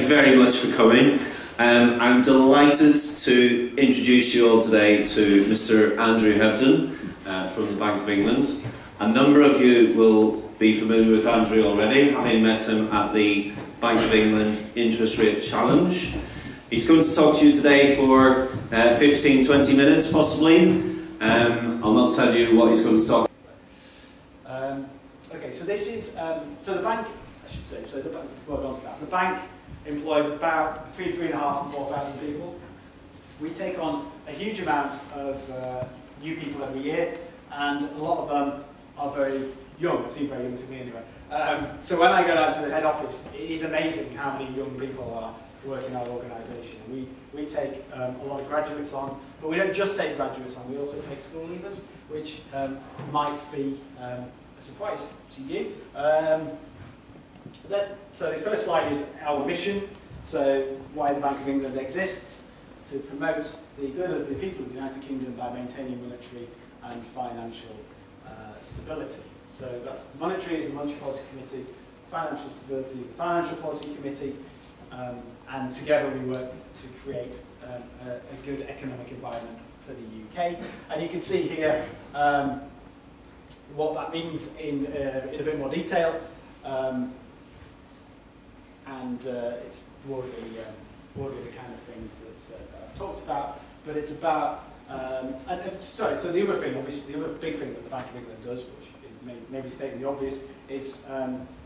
very much for coming. I'm delighted to introduce you all today to Mr. Andrew Hebden from the Bank of England. A number of you will be familiar with Andrew already, having met him at the Bank of England Interest Rate Challenge. He's going to talk to you today for 15-20 minutes possibly. I'll not tell you what he's going to talk about. Okay, so this is, so the bank, I should say, so the bank, before I go on to that, the bank employs about between 3,500 and 4,000 people. We take on a huge amount of new people every year, and a lot of them are very young, seem very young to me anyway. So when I go down to the head office, it is amazing how many young people are working in our organisation. We take a lot of graduates on, but we don't just take graduates on, we also take school leavers, which might be a surprise to you. So this first slide is our mission, so why the Bank of England exists, to promote the good of the people of the United Kingdom by maintaining monetary and financial stability. So that's monetary is the Monetary Policy Committee, financial stability is the Financial Policy Committee, and together we work to create a good economic environment for the UK. And you can see here what that means in a bit more detail. It's broadly the kind of things that I've talked about, but it's about, sorry, so the other thing, obviously, the other big thing that the Bank of England does, which is maybe stating the obvious, is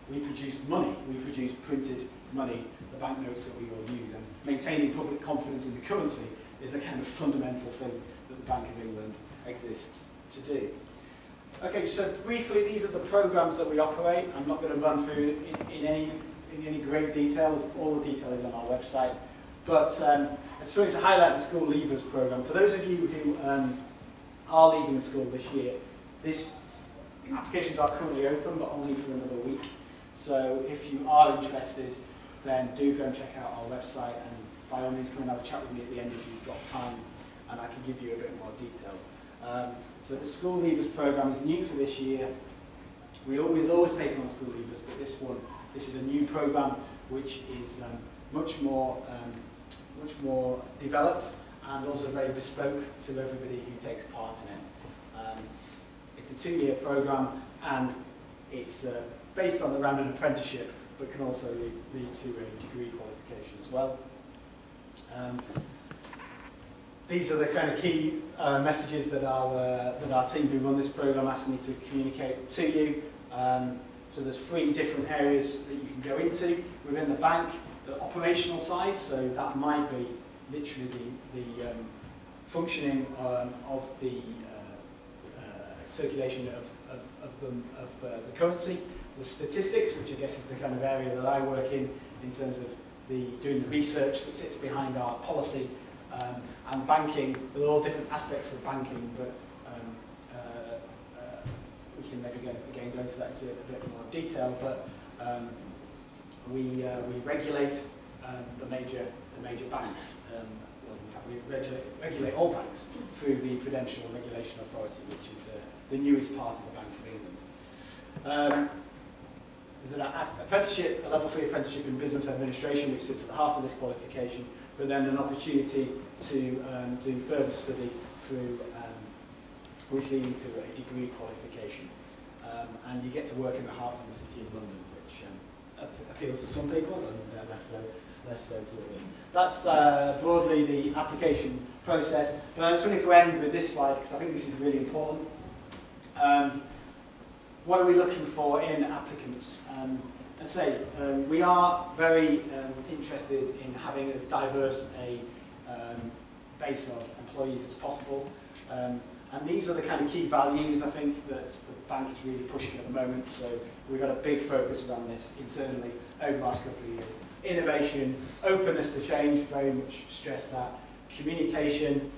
we produce money. We produce printed money, the banknotes that we all use, and maintaining public confidence in the currency is a kind of fundamental thing that the Bank of England exists to do. Okay, so briefly, these are the programs that we operate. I'm not going to run through in any great details. All the detail is on our website. But I just wanted to highlight the School Leavers program. For those of you who are leaving school this year, these applications are currently open, but only for another week. So if you are interested, then do go and check out our website, and by all means come and have a chat with me at the end if you've got time, and I can give you a bit more detail. So the School Leavers program is new for this year. We've always taken on school leavers, but this is a new program which is much more developed and also very bespoke to everybody who takes part in it. It's a 2-year program, and it's based on the random apprenticeship, but can also lead to a degree qualification as well. These are the kind of key messages that our team who run this program asked me to communicate to you. So there's 3 different areas that you can go into within the bank. The operational side, so that might be literally the functioning of the circulation of the currency. The statistics, which I guess is the kind of area that I work in terms of doing the research that sits behind our policy, and banking, with all different aspects of banking, but we can maybe again go into that into a bit more detail. But we regulate the major banks. Well, in fact, we regulate all banks through the Prudential Regulation Authority, which is the newest part of the Bank of England. There's an apprenticeship, a level 3 apprenticeship in business administration, which sits at the heart of this qualification, but then an opportunity to do further study through, which leading to a degree qualification. And you get to work in the heart of the City of London, which appeals to some people and less so to others. That's broadly the application process. But I just wanted to end with this slide, because I think this is really important. What are we looking for in applicants? I say, we are very interested in having as diverse a base of employees as possible. And these are the kind of key values, I think, that the bank is really pushing at the moment. So we've got a big focus around this internally over the last couple of years. Innovation, openness to change, very much stress that. Communication,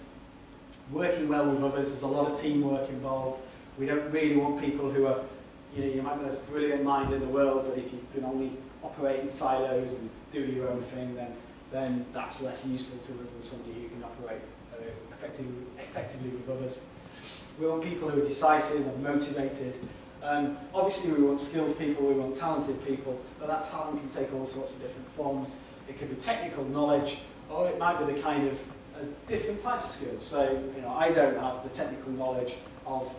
working well with others, there's a lot of teamwork involved. We don't really want people who are, you might be the most brilliant mind in the world, but if you can only operate in silos and do your own thing, then that's less useful to us than somebody who can operate effectively with others. We want people who are decisive and motivated. Obviously we want skilled people, we want talented people, but that talent can take all sorts of different forms. It could be technical knowledge, or it might be the kind of different types of skills. So, you know, I don't have the technical knowledge of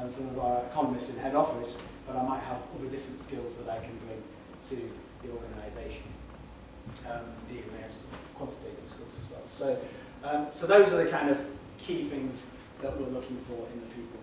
some of our economists in head office, but I might have other different skills that I can bring to the organisation. Indeed, we have some quantitative skills as well. So, so those are the kind of key things that we're looking for in the people.